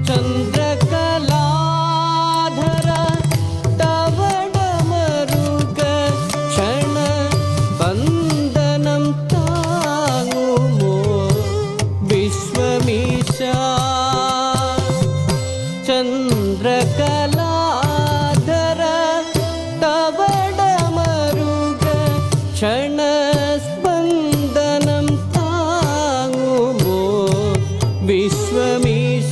ചന്ദ്രകലാധര തവണമരുക ക്ഷണ ബന്ധനം താങ്ങുമോ വിശ്വമീശ ചന്ദ്രകലാധര തവണമരുക ക്ഷണ സ്പന്ദനം താങ്ങുമോ വിശ്വമീശ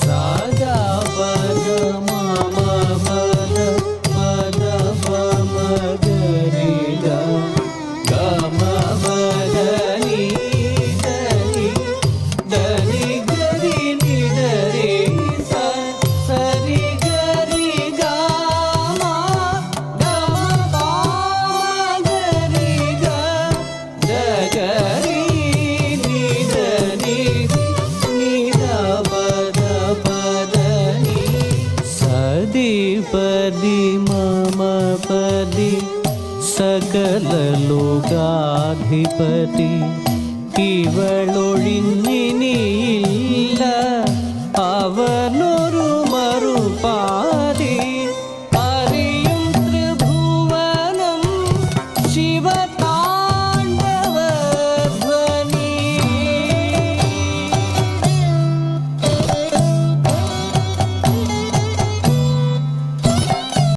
സാദാ പദ മമ പദ പദ പമ ഗരിദ ഗമ പദ നീ ധനി ധനി ഗരി നി ധരി സ സരി ഗരി ഗമ ഗമ പമ ഗരി ഗ ധ ഗരി നി ധനി നി ധ പദ പദ നി സദി പദി മമ പദി സകല ലോകാധിപതി ഇവളൊഴിഞ്ഞിനിയില്ല അവനോ